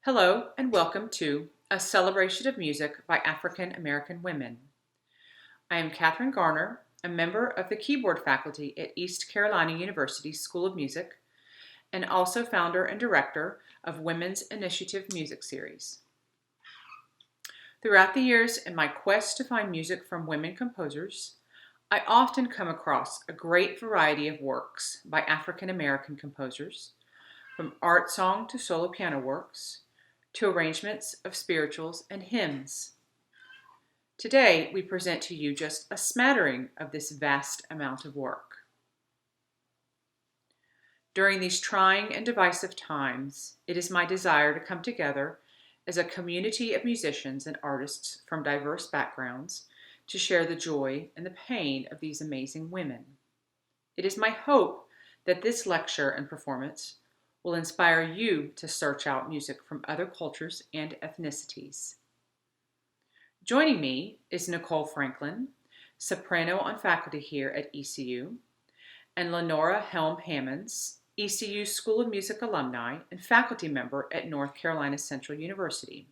Hello and welcome to A Celebration of Music by African American Women. I am Katherine Garner, a member of the keyboard faculty at East Carolina University School of Music, and also founder and director of Women's Initiative Music Series. Throughout the years in my quest to find music from women composers, I often come across a great variety of works by African American composers, from art song to solo piano works, to arrangements of spirituals and hymns. Today, we present to you just a smattering of this vast amount of work. During these trying and divisive times, it is my desire to come together as a community of musicians and artists from diverse backgrounds to share the joy and the pain of these amazing women. It is my hope that this lecture and performance will inspire you to search out music from other cultures and ethnicities. Joining me is Nicole Franklin, soprano on faculty here at ECU, and Lenora Helm Hammonds, ECU School of Music alumni and faculty member at North Carolina Central University.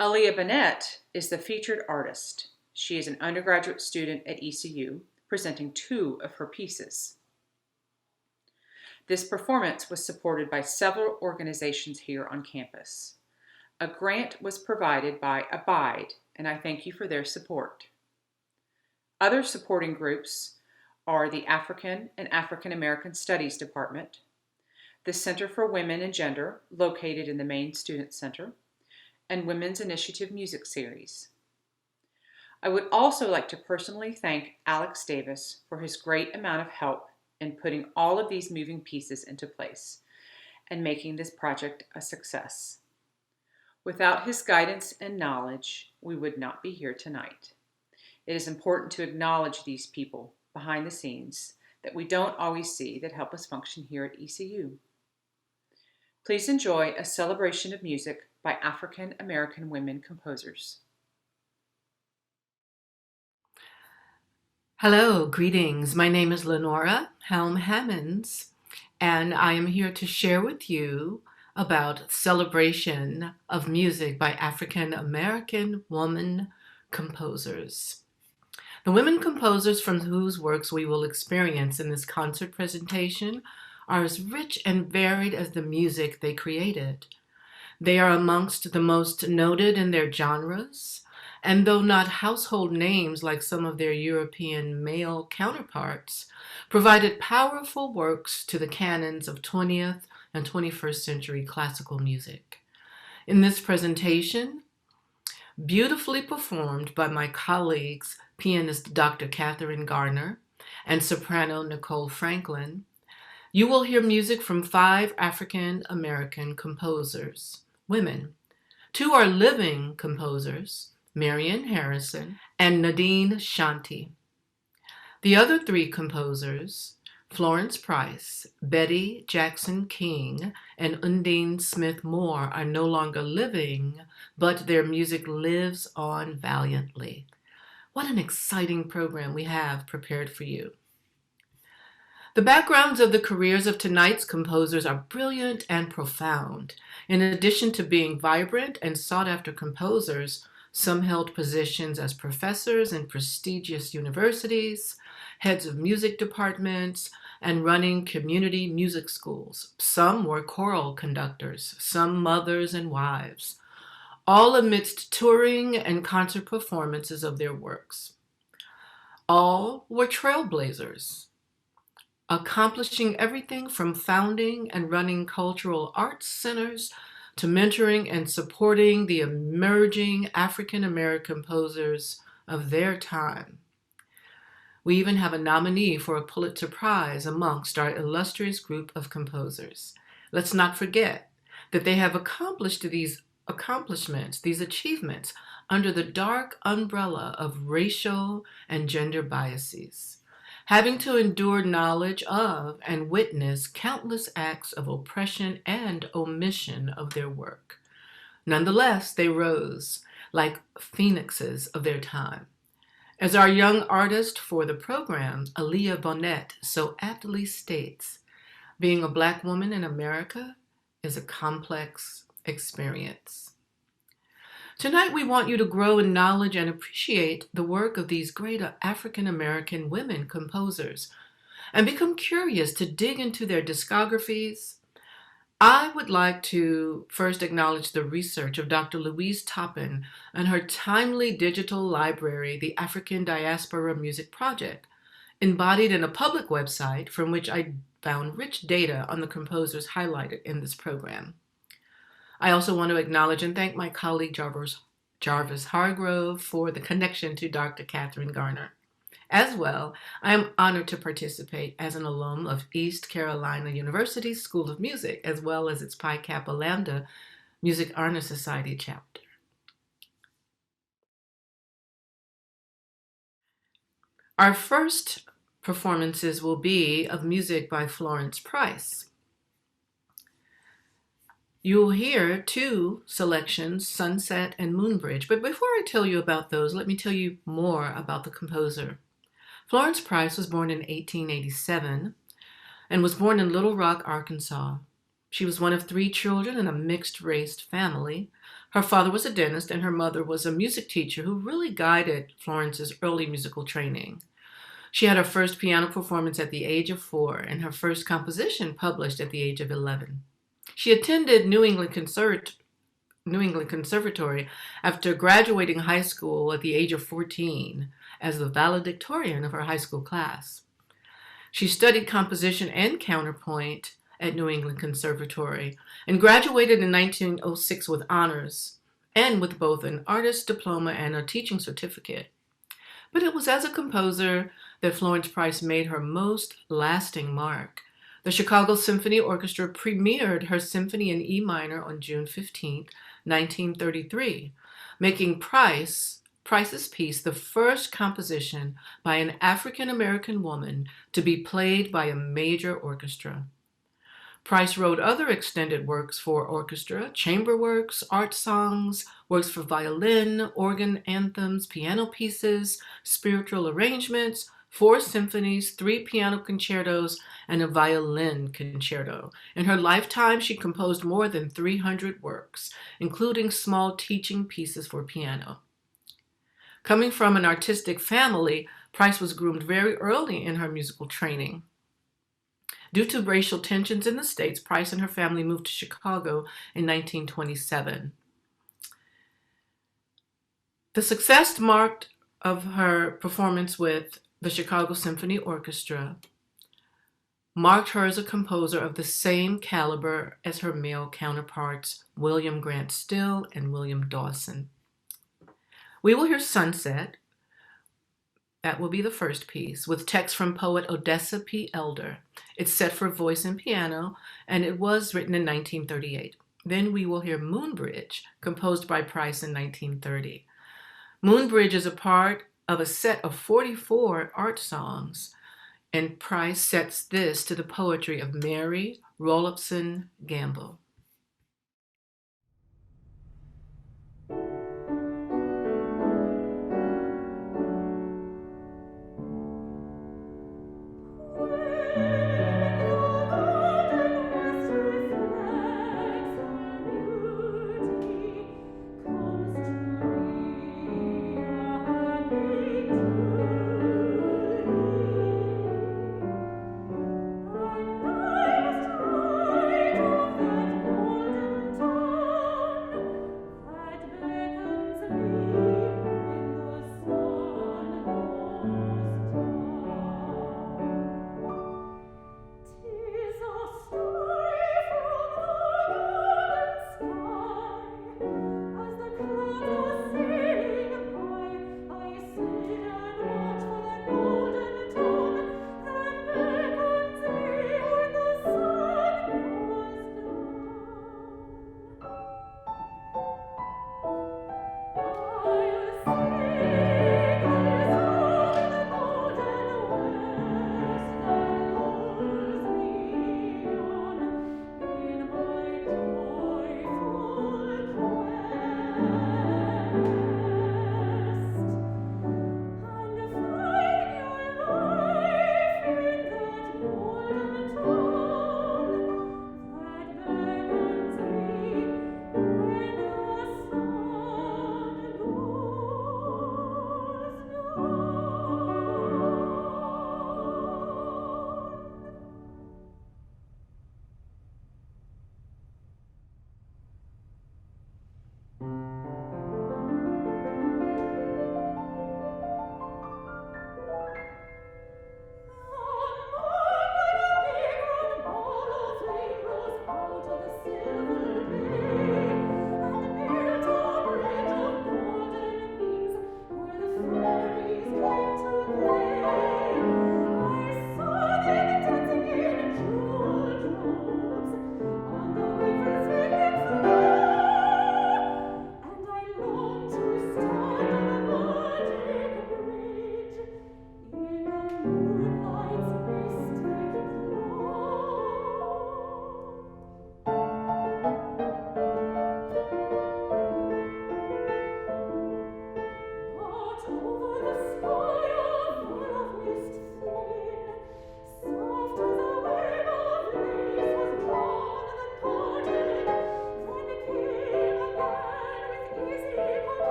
Aliyah Bonnette is the featured artist. She is an undergraduate student at ECU, presenting 2 of her pieces. This performance was supported by several organizations here on campus. A grant was provided by Abide, and I thank you for their support. Other supporting groups are the African and African American Studies Department, the Center for Women and Gender, located in the main student center, and Women's Initiative Music Series. I would also like to personally thank Alex Davis for his great amount of help in putting all of these moving pieces into place and making this project a success. Without his guidance and knowledge, we would not be here tonight. It is important to acknowledge these people behind the scenes that we don't always see that help us function here at ECU. Please enjoy A Celebration of Music by African American women composers. Hello, greetings. My name is Lenora Helm Hammonds, and I am here to share with you about Celebration of Music by African American women composers. The women composers from whose works we will experience in this concert presentation are as rich and varied as the music they created. They are amongst the most noted in their genres, and though not household names like some of their European male counterparts, provided powerful works to the canons of 20th and 21st century classical music. In this presentation, beautifully performed by my colleagues, pianist Dr. Catherine Garner and soprano Nicole Franklin, you will hear music from 5 African American composers, women. 2 are living composers, MARIANL and NADINE SHANTI. The other 3 composers, Florence Price, Betty Jackson King, and Undine Smith Moore, are no longer living, but their music lives on valiantly. What an exciting program we have prepared for you. The backgrounds of the careers of tonight's composers are brilliant and profound. In addition to being vibrant and sought-after composers, some held positions as professors in prestigious universities, heads of music departments, and running community music schools. Some were choral conductors, some mothers and wives, all amidst touring and concert performances of their works. All were trailblazers, accomplishing everything from founding and running cultural arts centers to mentoring and supporting the emerging African American composers of their time. We even have a nominee for a Pulitzer Prize amongst our illustrious group of composers. Let's not forget that they have accomplished these achievements, under the dark umbrella of racial and gender biases, having to endure knowledge of and witness countless acts of oppression and omission of their work. Nonetheless, they rose like phoenixes of their time. As our young artist for the program, Aliyah Bonnette, so aptly states, being a Black woman in America is a complex experience. Tonight, we want you to grow in knowledge and appreciate the work of these great African American women composers and become curious to dig into their discographies. I would like to first acknowledge the research of Dr. Louise Toppin and her timely digital library, the African Diaspora Music Project, embodied in a public website from which I found rich data on the composers highlighted in this program. I also want to acknowledge and thank my colleague Jarvis Hargrove for the connection to Dr. Catherine Garner. As well, I am honored to participate as an alum of East Carolina University School of Music, as well as its Pi Kappa Lambda Music Honor Society chapter. Our first performances will be of music by Florence Price. You will hear two selections, Sunset and Moonbridge. But before I tell you about those, let me tell you more about the composer. Florence Price was born in 1887 and was born in Little Rock, Arkansas. She was one of 3 children in a mixed-race family. Her father was a dentist and her mother was a music teacher who really guided Florence's early musical training. She had her first piano performance at the age of 4 and her first composition published at the age of 11. She attended New England Conservatory after graduating high school at the age of 14 as the valedictorian of her high school class. She studied composition and counterpoint at New England Conservatory and graduated in 1906 with honors and with both an artist's diploma and a teaching certificate. But it was as a composer that Florence Price made her most lasting mark. The Chicago Symphony Orchestra premiered her symphony in E minor on June 15, 1933, making Price's piece the first composition by an African-American woman to be played by a major orchestra. Price wrote other extended works for orchestra, chamber works, art songs, works for violin, organ anthems, piano pieces, spiritual arrangements, 4 symphonies, 3 piano concertos, and a violin concerto. In her lifetime, she composed more than 300 works, including small teaching pieces for piano. Coming from an artistic family, Price was groomed very early in her musical training. Due to racial tensions in the States, Price and her family moved to Chicago in 1927. The success marked of her performance with the Chicago Symphony Orchestra marked her as a composer of the same caliber as her male counterparts, William Grant Still and William Dawson. We will hear Sunset. That will be the first piece, with text from poet Odessa P. Elder. It's set for voice and piano, and it was written in 1938. Then we will hear Moonbridge, composed by Price in 1930. Moonbridge is a part of a set of 44 art songs, and Price sets this to the poetry of Mary Rollupson Gamble.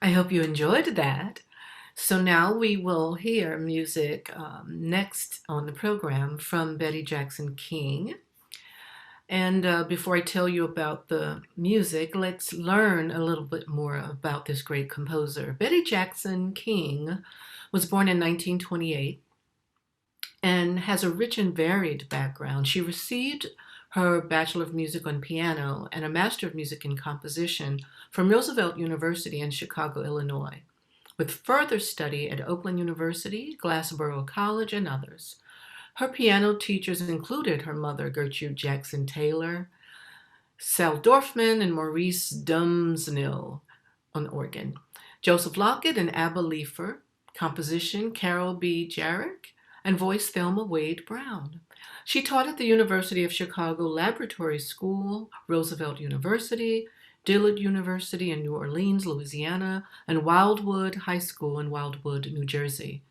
I hope you enjoyed that. So now we will hear music next on the program from Betty Jackson King. And before I tell you about the music, let's learn a little bit more about this great composer. Betty Jackson King was born in 1928 and has a rich and varied background. She received her Bachelor of Music on Piano and a Master of Music in Composition from Roosevelt University in Chicago, Illinois, with further study at Oakland University, Glassboro College, and others. Her piano teachers included her mother, Gertrude Jackson Taylor, Sal Dorfman, and Maurice Dumsnil on organ, Joseph Lockett and Abba Leifer, composition Carol B. Jarrick, and voice Thelma Wade Brown. She taught at the University of Chicago Laboratory School, Roosevelt University, Dillard University in New Orleans, Louisiana, and Wildwood High School in Wildwood, New Jersey.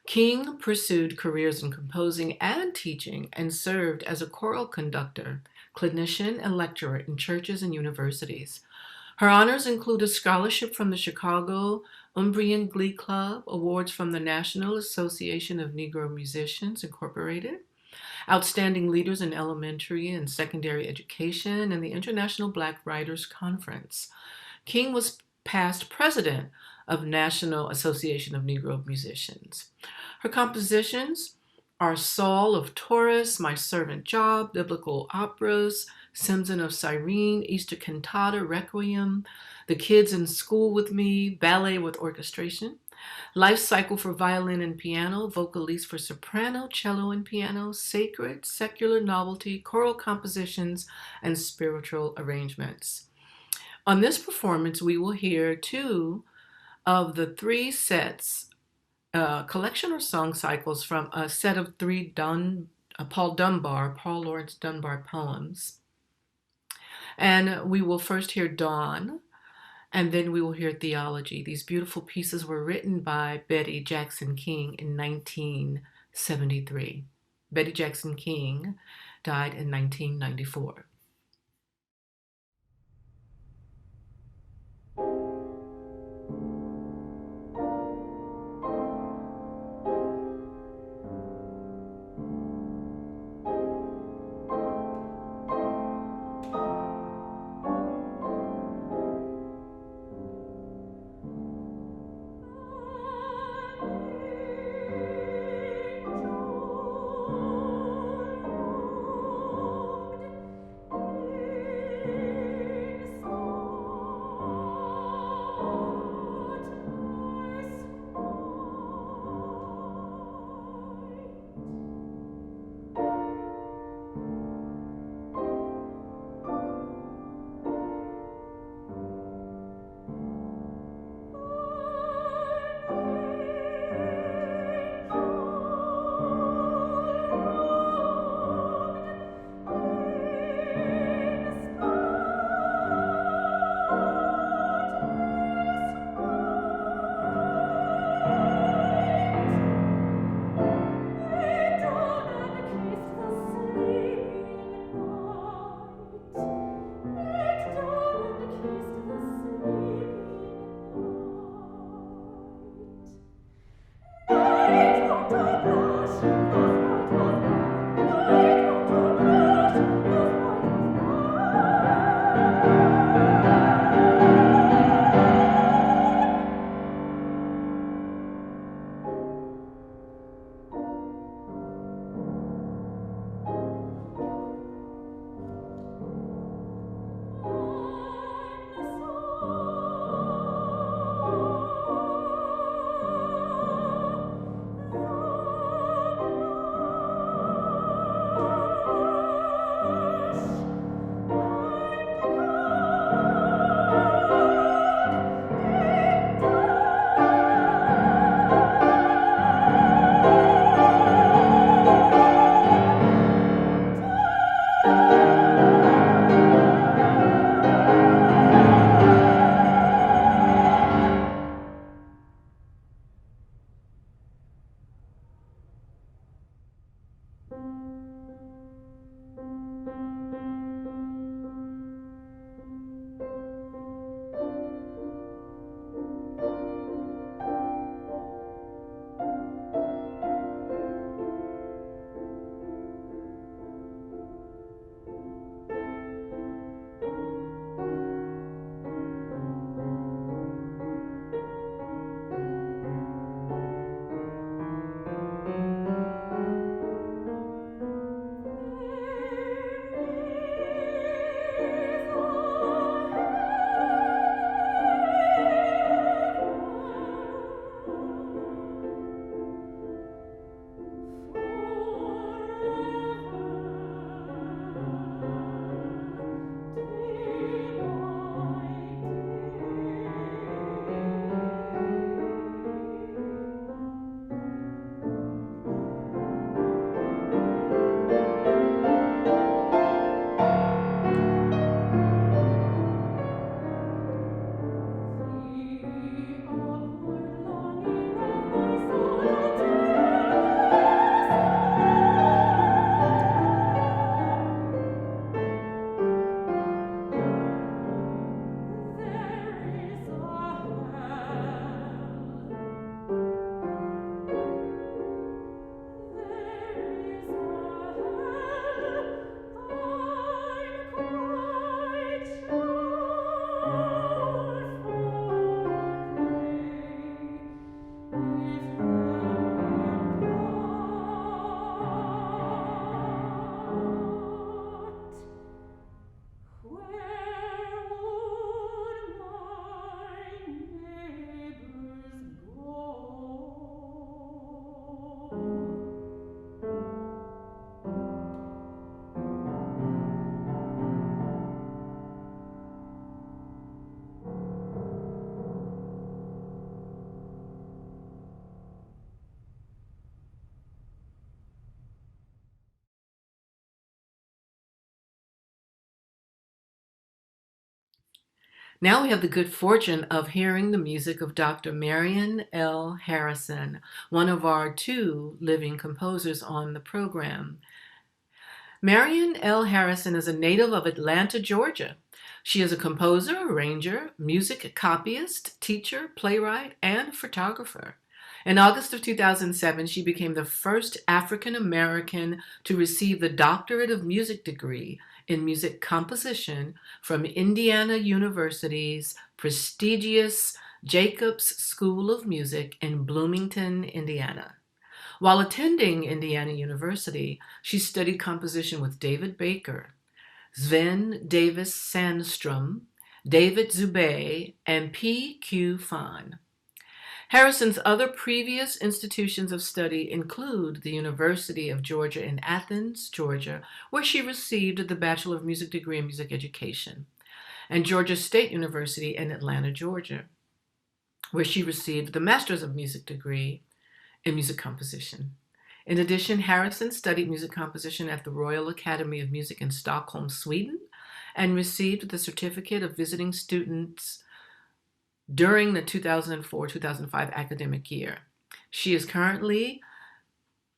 King pursued careers in composing and teaching and served as a choral conductor, clinician, and lecturer in churches and universities. Her honors include a scholarship from the Chicago Umbrian Glee Club, awards from the National Association of Negro Musicians, Incorporated, Outstanding Leaders in Elementary and Secondary Education, and the International Black Writers Conference. King was past president of National Association of Negro Musicians. Her compositions are Saul of Taurus, My Servant Job, Biblical Operas, Simson of Cyrene, Easter Cantata, Requiem, The Kids in School with Me, Ballet with Orchestration, Life Cycle for Violin and Piano, Vocalise for Soprano, Cello and Piano, Sacred, Secular Novelty, Choral Compositions, and Spiritual Arrangements. On this performance, we will hear two of the three sets, collection or song cycles from a set of three Paul Laurence Dunbar poems. And we will first hear Dawn, and then we will hear Theology. These beautiful pieces were written by Betty Jackson King in 1973. Betty Jackson King died in 1994. Now we have the good fortune of hearing the music of Dr. MARIANL Harrison, one of our 2 living composers on the program. MARIANL Harrison is a native of Atlanta, Georgia. She is a composer, arranger, music copyist, teacher, playwright, and photographer. In August of 2007, she became the first African American to receive the Doctorate of Music degree in music composition from Indiana University's prestigious Jacobs School of Music in Bloomington, Indiana. While attending Indiana University, she studied composition with David Baker, Sven Davis Sandstrom, David Zubay, and P.Q. Fahn. Harrison's other previous institutions of study include the University of Georgia in Athens, Georgia, where she received the Bachelor of Music degree in Music Education, and Georgia State University in Atlanta, Georgia, where she received the Master's of Music degree in Music Composition. In addition, Harrison studied music composition at the Royal Academy of Music in Stockholm, Sweden, and received the Certificate of Visiting Students during the 2004-2005 academic year. She is currently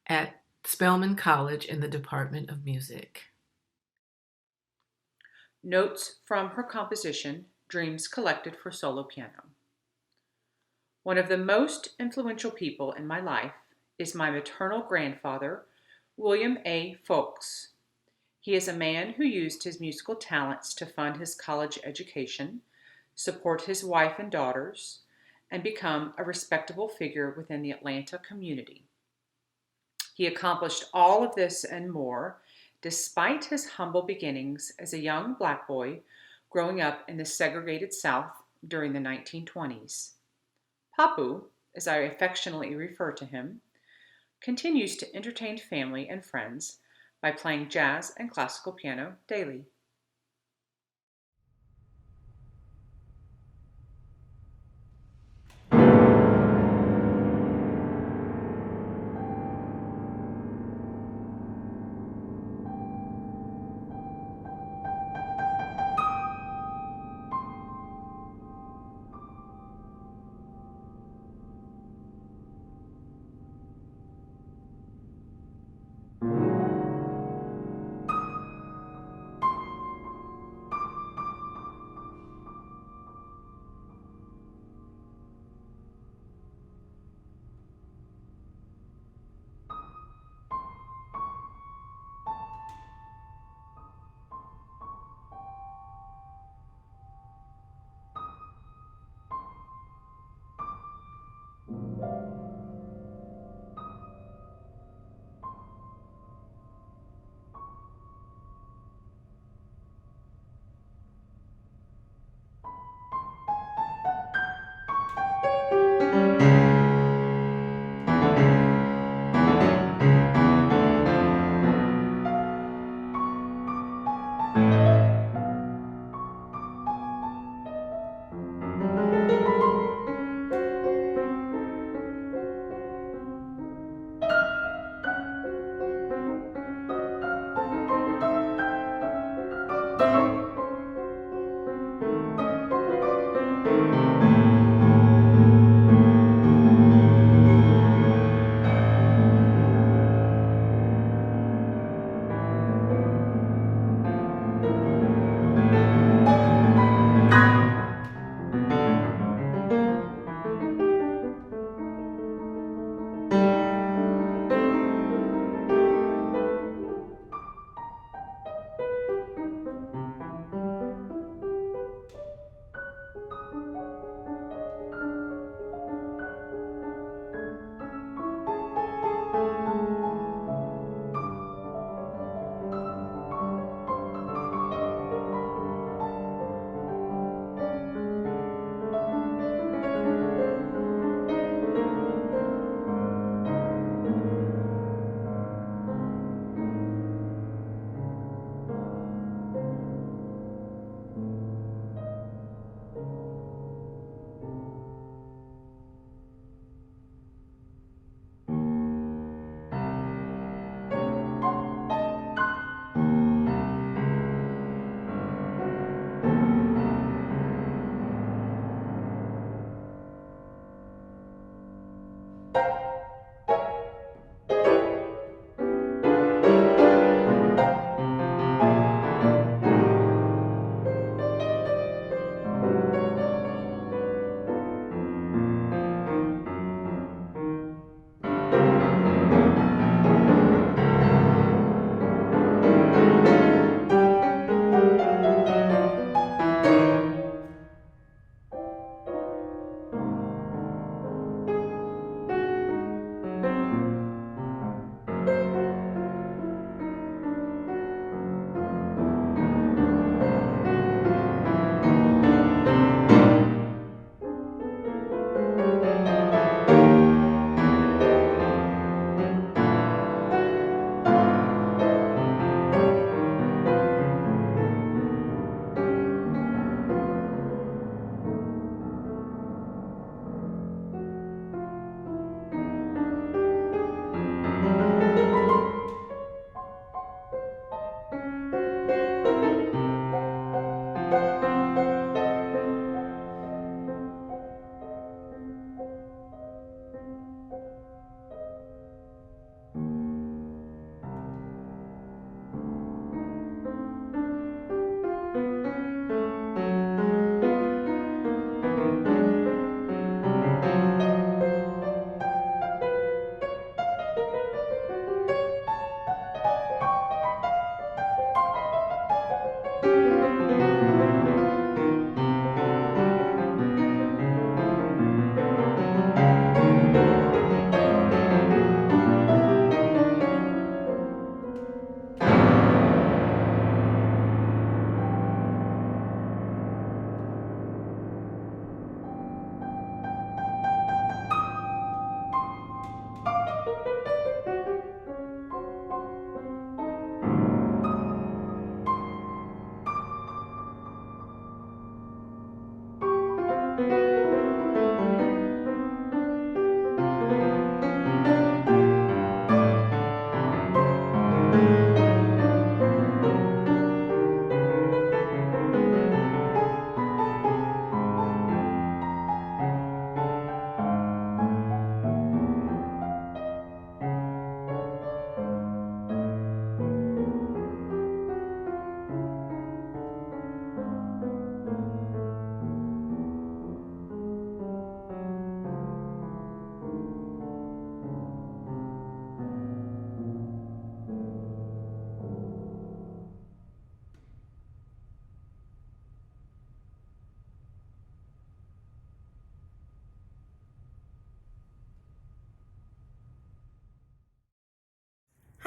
at Spelman College in the Department of Music. Notes from her composition, Dreams Collected for Solo Piano. One of the most influential people in my life is my maternal grandfather, William A. Folks. He is a man who used his musical talents to fund his college education, support his wife and daughters, and become a respectable figure within the Atlanta community. He accomplished all of this and more despite his humble beginnings as a young black boy growing up in the segregated South during the 1920s. Papu, as I affectionately refer to him, continues to entertain family and friends by playing jazz and classical piano daily.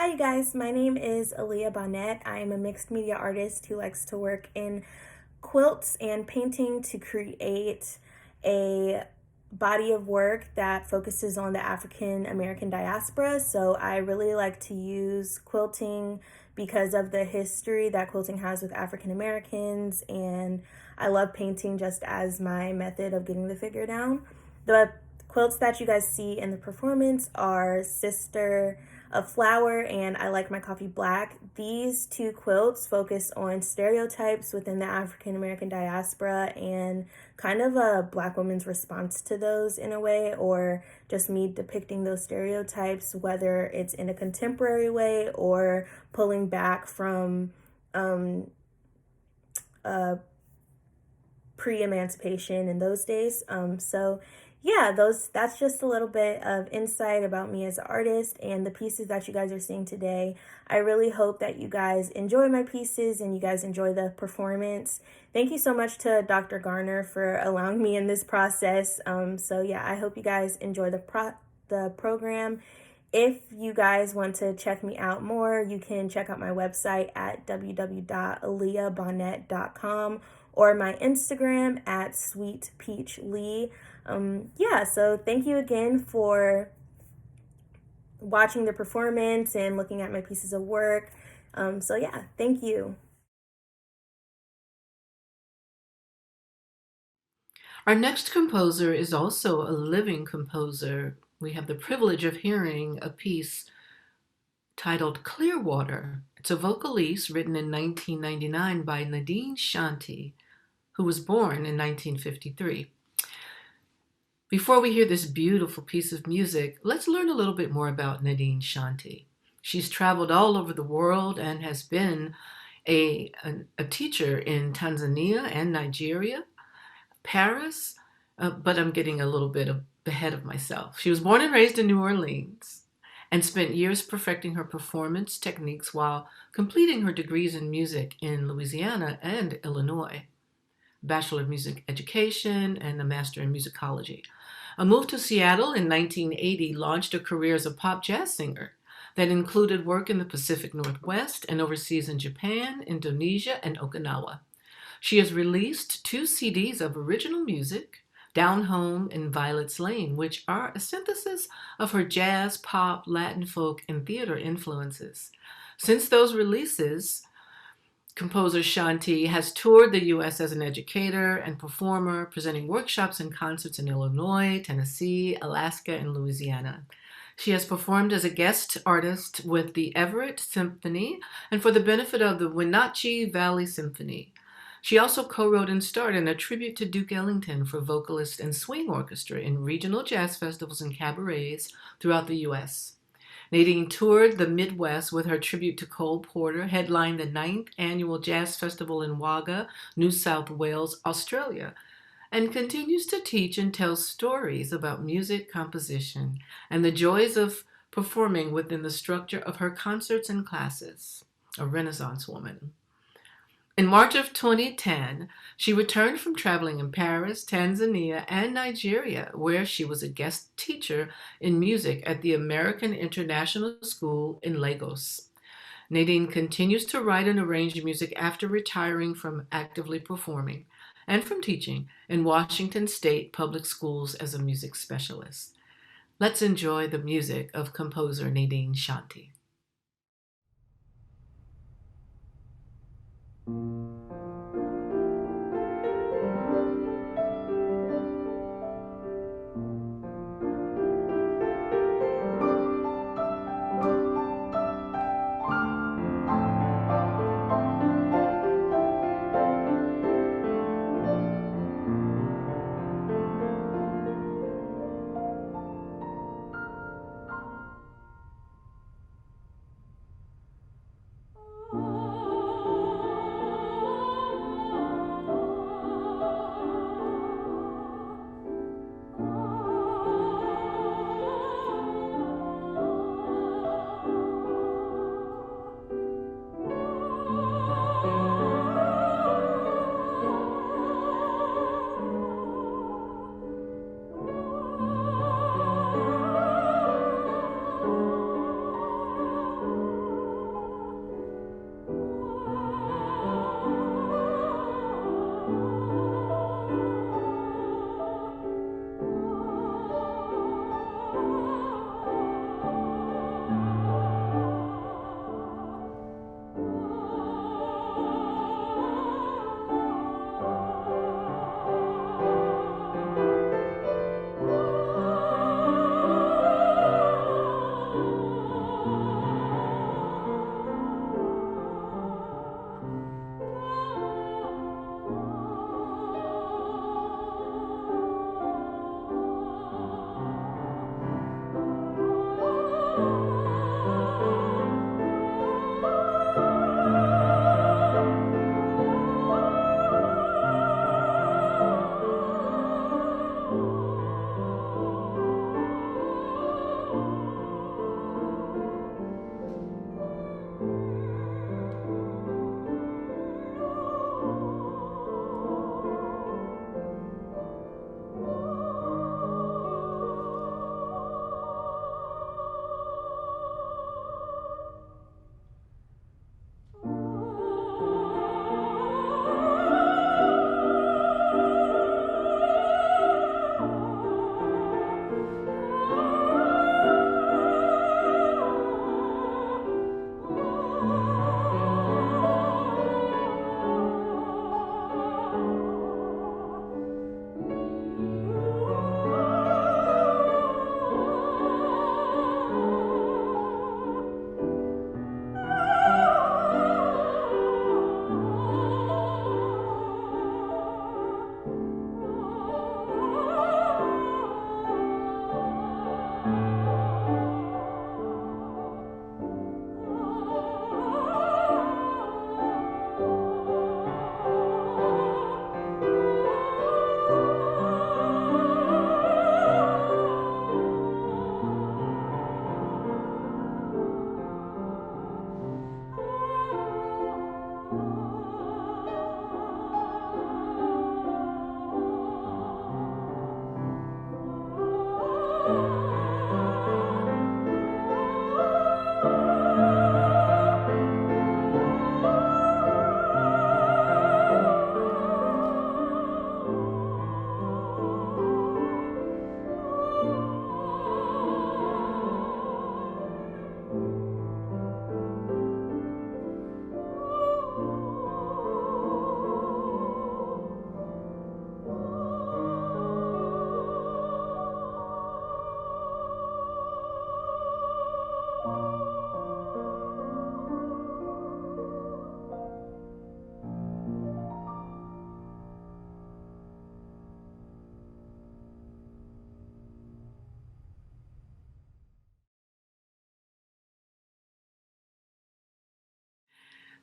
Hi, you guys. My name is Aliyah Bonnette. I am a mixed media artist who likes to work in quilts and painting to create a body of work that focuses on the African American diaspora. So I really like to use quilting because of the history that quilting has with African Americans, and I love painting just as my method of getting the figure down. The quilts that you guys see in the performance are Sister of Flower and I Like My Coffee Black. These two quilts focus on stereotypes within the African American diaspora and kind of a Black woman's response to those in a way, or just me depicting those stereotypes, whether it's in a contemporary way or pulling back from pre-emancipation in those days. Yeah, that's just a little bit of insight about me as an artist and the pieces that you guys are seeing today. I really hope that you guys enjoy my pieces and you guys enjoy the performance. Thank you so much to Dr. Garner for allowing me in this process. Yeah, I hope you guys enjoy the program. If you guys want to check me out more, you can check out my website at www.aliyahbonnette.com or my Instagram at sweetpeachlee. So thank you again for watching the performance and looking at my pieces of work. Thank you. Our next composer is also a living composer. We have the privilege of hearing a piece titled Clearwater. It's a vocalise written in 1999 by NADINE, who was born in 1953. Before we hear this beautiful piece of music, let's learn a little bit more about Nadine Shanti. She's traveled all over the world and has been a teacher in Tanzania and Nigeria, Paris, but I'm getting a little bit ahead of myself. She was born and raised in New Orleans and spent years perfecting her performance techniques while completing her degrees in music in Louisiana and Illinois, Bachelor of Music Education and a Master in Musicology. A move to Seattle in 1980 launched a career as a pop jazz singer that included work in the Pacific Northwest and overseas in Japan, Indonesia, and Okinawa. She has released 2 CDs of original music, Down Home and Violet's Lane, which are a synthesis of her jazz, pop, Latin folk, and theater influences. Since those releases, composer Shanti has toured the U.S. as an educator and performer, presenting workshops and concerts in Illinois, Tennessee, Alaska, and Louisiana. She has performed as a guest artist with the Everett Symphony and for the benefit of the Wenatchee Valley Symphony. She also co-wrote and starred in a tribute to Duke Ellington for vocalist and swing orchestra in regional jazz festivals and cabarets throughout the U.S. Nadine toured the Midwest with her tribute to Cole Porter, headlined the 9th Annual Jazz Festival in Wagga, New South Wales, Australia, and continues to teach and tell stories about music composition and the joys of performing within the structure of her concerts and classes. A Renaissance woman. In March of 2010, she returned from traveling in Paris, Tanzania, and Nigeria, where she was a guest teacher in music at the American International School in Lagos. Nadine continues to write and arrange music after retiring from actively performing and from teaching in Washington State Public Schools as a music specialist. Let's enjoy the music of composer Nadine Shanti.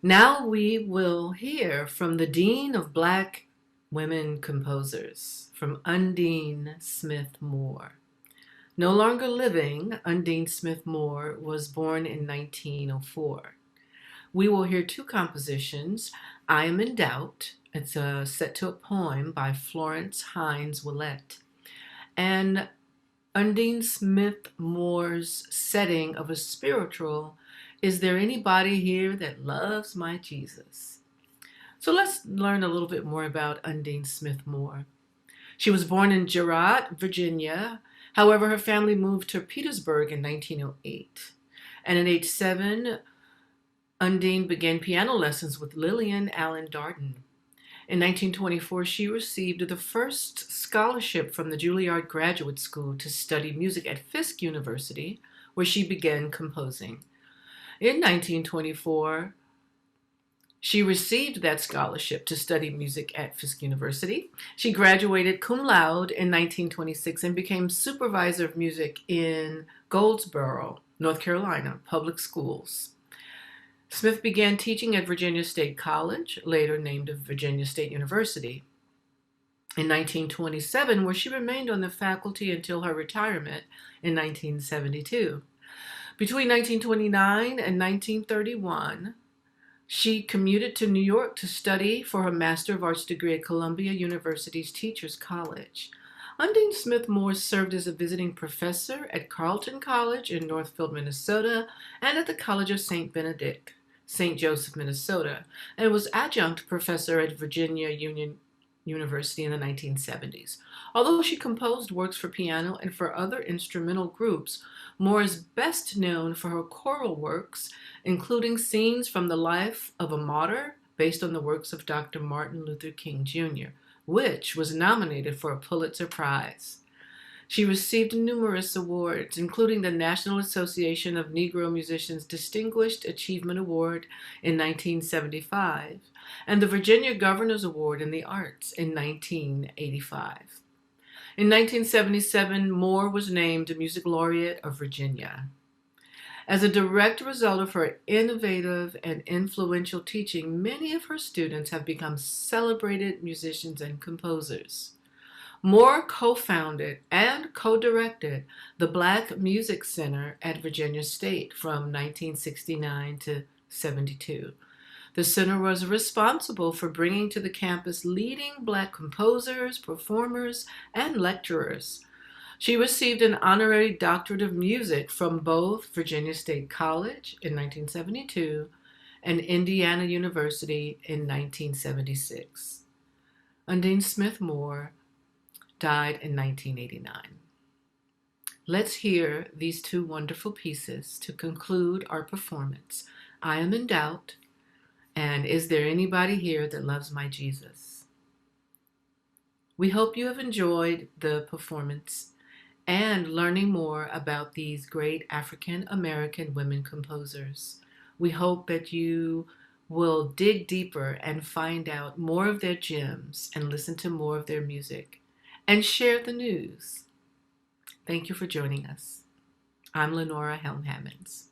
Now we will hear from the Dean of Black Women Composers, from Undine Smith Moore. No longer living, Undine Smith Moore was born in 1904. We will hear two compositions. I Am in Doubt. It's set to a poem by Florence Hines Willette. And Undine Smith Moore's setting of a spiritual, Is There Anybody Here That Loves My Jesus? So let's learn a little bit more about Undine Smith Moore. She was born in Girard, Virginia. However, her family moved to Petersburg in 1908. And at age 7, Undine began piano lessons with Lillian Allen Darden. In 1924, she received the first scholarship from the Juilliard Graduate School to study music at Fisk University, where she began composing. In 1924, she received that scholarship to study music at Fisk University. She graduated cum laude in 1926 and became supervisor of music in Goldsboro, North Carolina, public schools. Smith began teaching at Virginia State College, later named Virginia State University, in 1927, where she remained on the faculty until her retirement in 1972. Between 1929 and 1931, she commuted to New York to study for her Master of Arts degree at Columbia University's Teachers College. Undine Smith Moore served as a visiting professor at Carleton College in Northfield, Minnesota, and at the College of St. Benedict, St. Joseph, Minnesota, and was adjunct professor at Virginia Union University in the 1970s. Although she composed works for piano and for other instrumental groups, Moore is best known for her choral works, including scenes from the life of a martyr based on the works of Dr. Martin Luther King Jr., which was nominated for a Pulitzer Prize. She received numerous awards, including the National Association of Negro Musicians Distinguished Achievement Award in 1975 and the Virginia Governor's Award in the Arts in 1985. In 1977, Moore was named Music Laureate of Virginia. As a direct result of her innovative and influential teaching, many of her students have become celebrated musicians and composers. Moore co-founded and co-directed the Black Music Center at Virginia State from 1969 to 72. The center was responsible for bringing to the campus leading Black composers, performers, and lecturers. She received an honorary doctorate of music from both Virginia State College in 1972 and Indiana University in 1976. Undine Smith Moore died in 1989. Let's hear these two wonderful pieces to conclude our performance. I Am in Doubt and Is There Anybody Here That Loves My Jesus? We hope you have enjoyed the performance and learning more about these great African American women composers. We hope that you will dig deeper and find out more of their gems and listen to more of their music and share the news. Thank you for joining us. I'm Lenora Helm Hammonds.